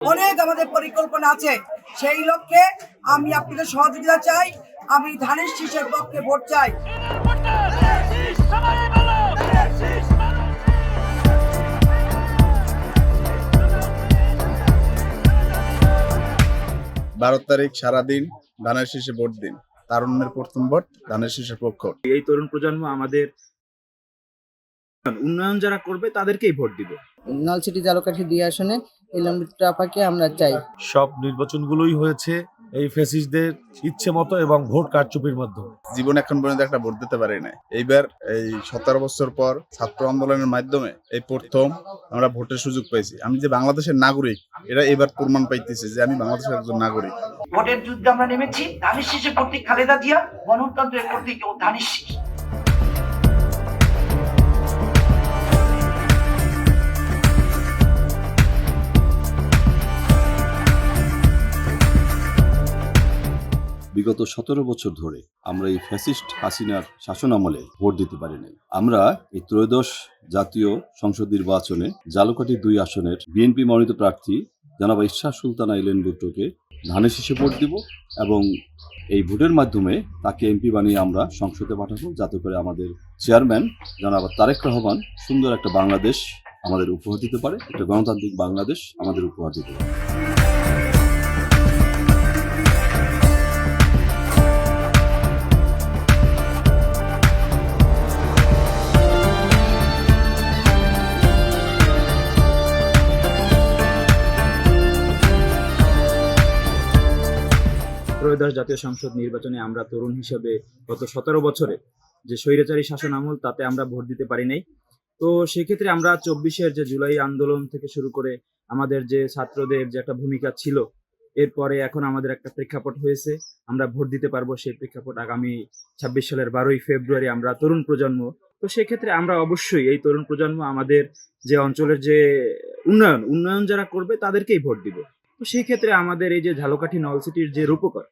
অনেক আমাদের পরিকল্পনা আছে। সেই লক্ষ্যে আমি আপনাদের সহযোগিতা চাই। আমি ধানের শীষের পক্ষে ভোট চাই। 12 তারিখ সারাদিন ধানের শীষে ভোট দিন। তারুণ্যের প্রথম ভোট ধানের শীষের পক্ষ। এই তরুণ প্রজন্ম আমাদের উন্নয়ন যারা করবে তাদেরকেই ভোট দিবে। নলছিটি ঝালকাঠি 2 আসনে ইলম বিট্টু আপাকে আমরা চাই। সব নির্বাচনগুলোই হয়েছে এই ফ্যাসিস্টদের ইচ্ছে মতো এবং ভোট কারচুপির মাধ্যমে। জীবন এখন পর্যন্ত একটা ভোট দিতে পারি নাই। এইবার এই 17 বছর পর ছাত্র আন্দোলনের মাধ্যমে এই প্রথম আমরা ভোটের সুযোগ পাইছি। আমি যে বাংলাদেশের নাগরিক এটা এবার প্রমাণ পাইতেছি যে আমি বাংলাদেশের একজন নাগরিক। ভোটের যুদ্ধে আমরা নেমেছি। ধানের শীষের প্রতীক খালেদা জিয়া, গণতন্ত্রের প্রতীক ও ধানের শীষ। বিগত 17 বছর ধরে আমরা এই ফ্যাসিস্ট হাসিনার শাসন আমলে ভোট দিতে পারি নাই। আমরা এই ত্রয়োদশ জাতীয় সংসদ নির্বাচনে ঝালকাঠি 2 আসনের বিএনপি মনোনীত প্রার্থী জনাব ইশরাত সুলতানা ইলেন ভুট্টোকে ধানের শীষে ভোট দিব এবং এই ভোটের মাধ্যমে তাকে এমপি বানিয়ে আমরা সংসদে পাঠাবো, যাতে করে আমাদের চেয়ারম্যান জনাব তারেক রহমান সুন্দর একটা বাংলাদেশ আমাদের উপহার দিতে পারে, একটা গণতান্ত্রিক বাংলাদেশ আমাদের উপহার দিতে পারে। ত্রয়োদশ জাতীয় সংসদ নির্বাচনে আমরা তরুণ হিসেবে গত 17 বছরে যে স্বৈরাচারী শাসন আমল তাতে আমরা ভোট দিতে পারি নাই। তো সেক্ষেত্রে আমরা 24-এর যে জুলাই আন্দোলন থেকে শুরু করে আমাদের যে ছাত্রদের যে একটা ভূমিকা ছিল, এরপরে এখন আমাদের একটা প্রেক্ষাপট হয়েছে, আমরা ভোট দিতে পারবো। সেই প্রেক্ষাপট আগামী 26 সালের 12ই ফেব্রুয়ারি আমরা তরুণ প্রজন্ম। তো সেক্ষেত্রে আমরা অবশ্যই এই তরুণ প্রজন্ম আমাদের যে অঞ্চলের যে উন্নয়ন যারা করবে তাদেরকেই ভোট দিব। তো সেই ক্ষেত্রে আমাদের এই যে ঝালকাঠি নলসিটির যে রূপকার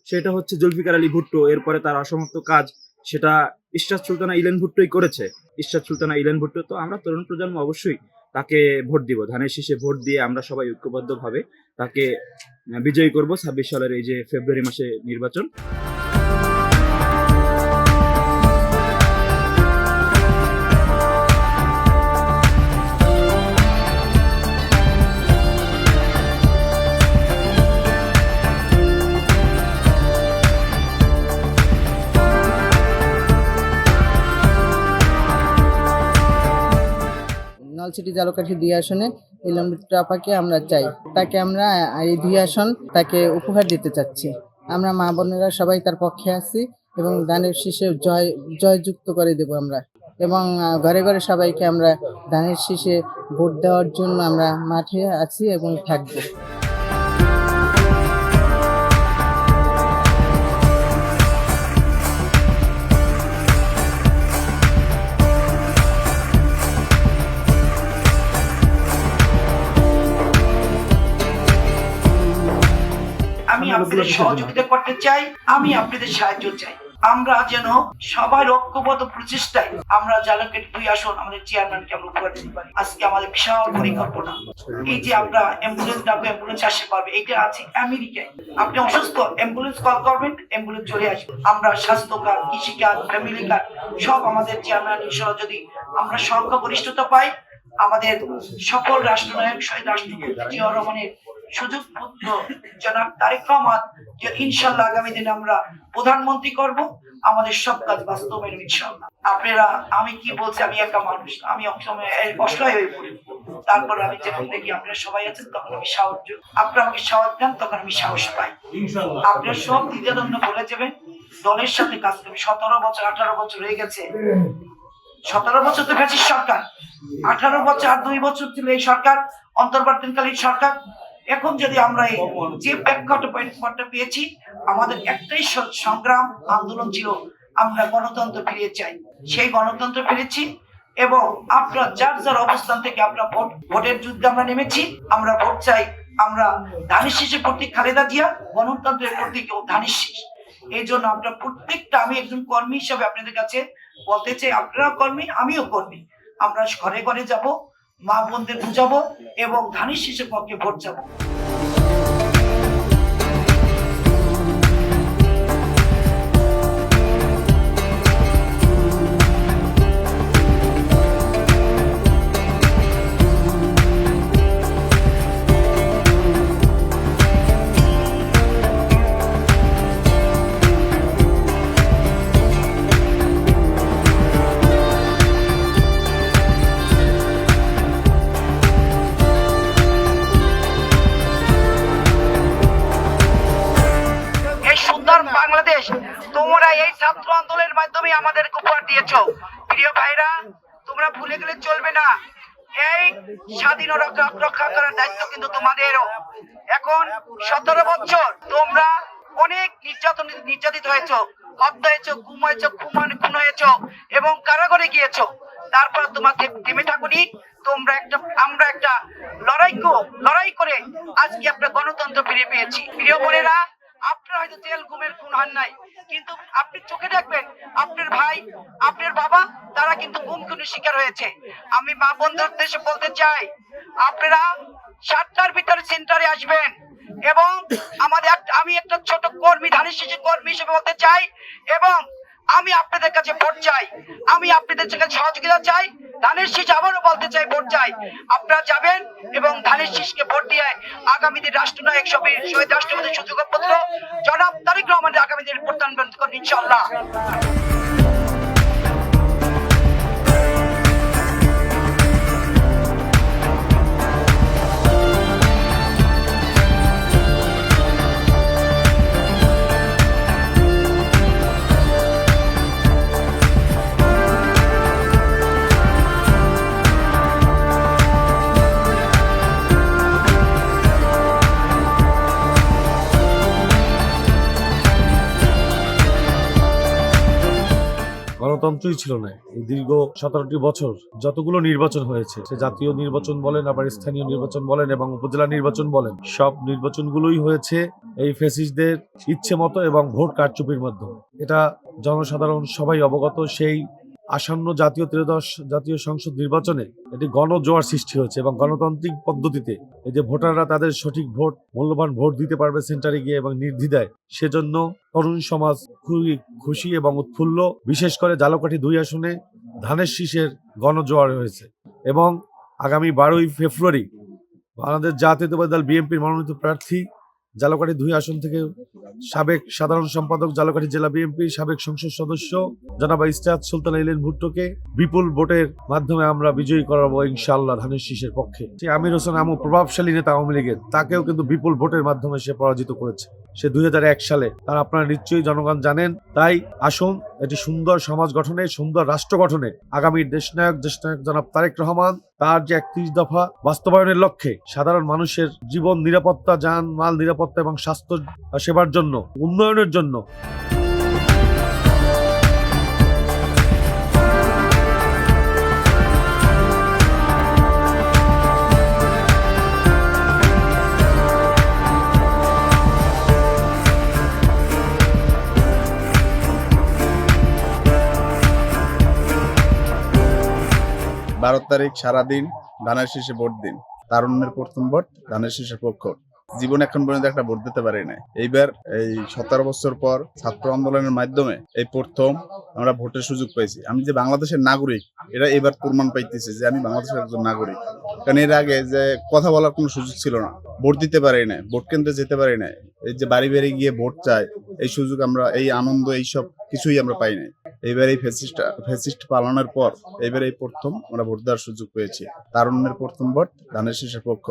সেটা হচ্ছে জুলফিকার আলী ভুট্টো। এরপরে তার অসমাপ্ত কাজ সেটা ইশরাত সুলতানা ইলেন ভুট্টোই করেছে। ইশরাত সুলতানা ইলেন ভুট্টো। তো আমরা তরুণ প্রজন্ম অবশ্যই তাকে ভোট দিব। ধানের শীষে ভোট দিয়ে আমরা সবাই ঐক্যবদ্ধভাবে তাকে বিজয়ী করব 26 সালের এই যে ফেব্রুয়ারি মাসে নির্বাচন। নলছিটি ঝালকাঠি 2 আসনে ইলম বিট্টু আপাকে আমরা চাই। তাকে আমরা এই 2 আসন তাকে উপহার দিতে চাচ্ছি। আমরা মা বোনেরা সবাই তার পক্ষে আছি এবং ধানের শীষে জয়যুক্ত করে দেব আমরা, এবং ঘরে ঘরে সবাইকে আমরা ধানের শীষে ভোট দেওয়ার জন্য আমরা মাঠে আছি এবং থাকবো। আমি আপনাদের সহযোগিতা করতে চাই, আমি আপনাদের সাহায্য চাই। আমরা যেন সবাই ঐক্যবদ্ধ প্রচেষ্টায় আমরা ঝালকাঠি 2 আসন আমাদের চেয়ারম্যানকে আমরা উপহার দিতে পারি। আজকে আমাদের বিশাল পরিকল্পনা। এই যে আমরা অ্যাম্বুলেন্স ডাকবো, অ্যাম্বুলেন্স আসতে পারবে, এটা আছে আমেরিকায়। আপনি অসুস্থ, অ্যাম্বুলেন্স কল করবেন, অ্যাম্বুলেন্স চলে আসবে। আমরা স্বাস্থ্য কার্ড, কৃষি কার্ড, ফ্যামিলি কার্ড সব আমাদের চেয়ারম্যান ইনশাআল্লাহ যদি আমরা সংখ্যাগরিষ্ঠতা পাই, আমাদের সকল রাষ্ট্রনায়ক শহীদ রাষ্ট্রপতি জিয়াউর রহমানের সুযোগ পুত্র জনাব তারেক রহমান যে ইনশাআল্লাহ আগামী দিনে আমরা প্রধানমন্ত্রী করব, আমাদের সব কাজ বাস্তবায়ন ইনশাআল্লাহ। আপনারা, আমি কি বলছি, আমি একা মানুষ, আমি একসময় অসহায় হয়ে পড়ি। তারপর আমি যখন দেখি আপনারা সবাই আছেন, তখন আমি সাহস, আপনারা আমাকে সাহস দেন, তখন আমি সাহস পাই। আপনারা সব দ্বিধাদ্বন্দ্ব বলে যাবেন, দলের সাথে কাজ করবে। 17 বছর 18 বছর হয়ে গেছে। 17 বছর তো ফ্যাসিস্ট সরকার, 18 বছর আর 2 বছর ছিল এই সরকার, অন্তর্বর্তীকালীন সরকার। এখন যদি আমরা যে প্রেক্ষাপটটা পেয়েছি, আমাদের একটাই সংগ্রাম আন্দোলন ছিল, আমরা গণতন্ত্র ফিরিয়ে চাই। সেই গণতন্ত্র ফিরেছি এবং আপনারা যার যার অবস্থান থেকে আমরা ভোটের যুদ্ধে আমরা নেমেছি। আমরা ভোট চাই। আমরা ধানের শীষের প্রতীক খালেদা জিয়া, গণতন্ত্রের প্রতীক ও ধানের শীষ। এই জন্য আমরা প্রত্যেকটা, আমি একজন কর্মী হিসাবে আপনাদের কাছে বলতে চাই, আপনারাও কর্মী, আমিও কর্মী। আমরা ঘরে ঘরে যাব, মা বোনদের বুঝাবো এবং ধানের শীষের পক্ষে ভোট চাবো। এই সুন্দর বাংলাদেশ তোমরা এই ছাত্র আন্দোলনের মাধ্যমে আমাদের উপহার দিয়েছো। প্রিয় ভাইরা, তোমরা ভুলে গেলে চলবে না, এই স্বাধীনতা রক্ষা করার দায়িত্ব কিন্তু তোমাদেরও। এখন 17 বছর তোমরা অনেক নির্যাতিত হয়েছো, হত্যা হয়েছো, গুম হয়েছো, খুন হয়েছো এবং কারাগারে গিয়েছো। তারপর তোমাকে থেমে থাকুনি, আমরা একটা লড়াই করে আজকে আমরা গণতন্ত্র ফিরে পেয়েছি। প্রিয় বোনেরা, আপনার হয়তো জেল গুমের খুন হন নাই, কিন্তু আপনি চোখে দেখবেন আপনার ভাই, আপনার বাবা, তারা কিন্তু গুম খুনের শিকার হয়েছে। আমি মা বন্ধুর উদ্দেশ্যে বলতে চাই, আপনারা 7টার ভিতরে সেন্টারে আসবেন এবং আমি একটা ছোট কর্মী, ধানের শীষের কর্মী হিসেবে বলতে চাই এবং আমি আপনাদের কাছে ভোট চাই, আমি আপনাদের কাছে সহযোগিতা চাই। ধানের শীষ আবারও বলতে চাই, ভোট চাই। আপনারা যাবেন এবং ধানের শীষকে ভোট দিয়ে আগামী দিন রাষ্ট্রনায়ক শহীদ রাষ্ট্রপতি সুযোগপত্র জনাব তারেক রহমানের আগামী দিন প্রত্যানয়ন করুন ইনশাআল্লাহ। গণতন্ত্রই ছিল না। এই দীর্ঘ 17টি বছর যতগুলো নির্বাচন হয়েছে, সে জাতীয় নির্বাচন বলেন, আবার স্থানীয় নির্বাচন বলেন এবং উপজেলা নির্বাচন বলেন, সব নির্বাচনগুলোই হয়েছে এই ফ্যাসিস্টদের ইচ্ছে মতো এবং ভোট কারচুপির মাধ্যমে। এটা জনসাধারণ সবাই অবগত। সেই আসন্ন ত্রয়োদশ জাতীয় সংসদ নির্বাচনে এটি গণজোয়ার সৃষ্টি হয়েছে এবং গণতান্ত্রিক পদ্ধতিতে এই যে ভোটাররা তাদের সঠিক ভোট, মূল্যবান ভোট দিতে পারবে সেন্টারে গিয়ে এবং নির্দ্বিধায়, সেজন্য তরুণ সমাজ খুবই খুশি এবং উৎফুল্ল। বিশেষ করে ঝালকাঠি 2 আসনে ধানের শীষের গণজোয়ার হয়েছে এবং আগামী 12ই ফেব্রুয়ারি বাংলাদেশ জাতীয়তাবাদী দল বিএনপির মনোনীত প্রার্থী, ঝালকাঠি 2 আসন থেকে সাবেক সাধারণ সম্পাদক, ঝালকাঠি জেলা বিএনপির সাবেক সংসদ সদস্য জনাব ইসরাত সুলতানা ইলেন ভুট্টোকে বিপুল ভোটের মাধ্যমে আমরা বিজয়ী করাবো ইনশাআল্লাহ ধানের শীষের পক্ষে। সে আমির হোসেন আমু, প্রভাবশালী নেতা আওয়ামী লীগের, তাকেও কিন্তু বিপুল ভোটের মাধ্যমে সে পরাজিত করেছে, সে 2001 সালে। তার আপনারা নিশ্চয়ই জনগণ জানেন। তাই আসুন এটি সুন্দর সমাজ গঠনে, সুন্দর রাষ্ট্র গঠনে আগামীর দেশনায়ক জনাব তারেক রহমান তার যে 31 দফা বাস্তবায়নের লক্ষ্যে সাধারণ মানুষের জীবন নিরাপত্তা, যান মাল নিরাপত্তা এবং স্বাস্থ্য সেবার জন্য, উন্নয়নের জন্য বারো তারিখ সারাদিন ধানের শীষে ভোট দিন। তারুণ্যের প্রথম ভোট ধানের শীষের পক্ষ। জীবন এখন পর্যন্ত একটা ভোট দিতে পারি নাই। এইবার এই 17 বছর পর ছাত্র আন্দোলনের মাধ্যমে এই প্রথম আমরা ভোটের সুযোগ পাইছি। আমি যে বাংলাদেশের নাগরিক, এটা এবার প্রমাণ পাইতেছে যে আমি বাংলাদেশের একজন নাগরিক। কারণ এর আগে যে কথা বলার কোনো সুযোগ ছিল না, ভোট দিতে পারি নাই, ভোট কেন্দ্রে যেতে পারি নাই, এই যে বাড়ি বাড়ি গিয়ে ভোট চাই, এই সুযোগ আমরা, এই আনন্দ, এইসব কিছুই আমরা পাই নাই। এইবার এই ফ্যাসিস্ট পালনের পর এইবার এই প্রথম আমরা ভোট দেওয়ার সুযোগ পেয়েছি। তারুণ্যের প্রথম ভোট ধানের শীষের পক্ষ।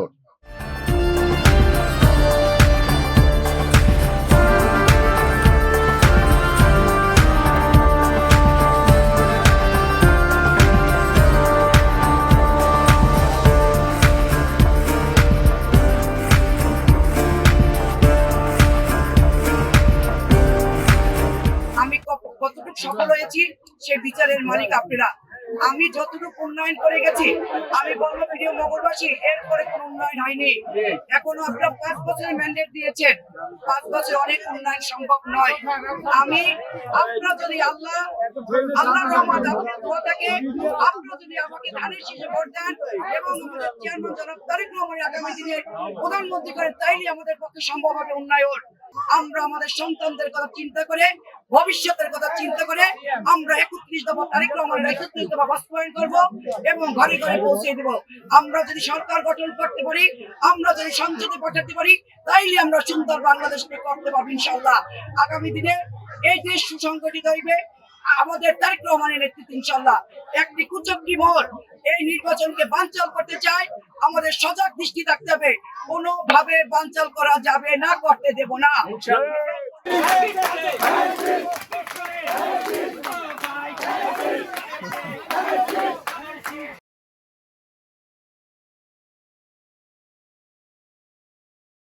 কতটুকু সফল হয়েছি সে বিচারের মালিক আপনারা। আমি যতটুকু উন্নয়ন করে গেছি, আমি বলবো ভিডিও মগরবাসী এরপরে কোনো উন্নয়ন হয়নি। এখনো আপনারা 5 বছরের ম্যান্ডেট দিয়েছেন, 5 বছর অনেক উন্নয়ন সম্ভব নয়। আমি আপনারা যদি আল্লাহর রহমত আপনার দোয়া থাকে, আপনারা যদি আমাকে ধানের শীষে ভোট দেন এবং আমাদের চেয়ারম্যান জনাব তারেক রহমানের আগামী দিনে প্রধানমন্ত্রী করেন, তাইলে আমাদের পক্ষে সম্ভব হবে উন্নয়ন। আমরা আমাদের সন্তানদের কথা চিন্তা করে, ভবিষ্যতের কথা চিন্তা করে আমরা 31 দফা তারেক রহমানের 31 দফা বাস্তবায়ন করব এবং ঘরে ঘরে পৌঁছে দেব। আমরা যদি সরকার গঠন করতে পারি, আমরা যদি সংসদে পাঠাতে পারি, তাইলে আমরা সুন্দর বাংলাদেশ করতে পারবো ইনশাআল্লাহ। আগামী দিনে এই দেশ সুসংগঠিত হইবে আমাদের তারেক রহমানের নেতৃত্বে ইনশাআল্লাহ। একটি কুচক্রী মহল এই নির্বাচনকে বানচাল করতে চায়, আমাদের সজাগ দৃষ্টি থাকতে হবে, কোনোভাবে বানচাল করা যাবে না, করতে দেব না।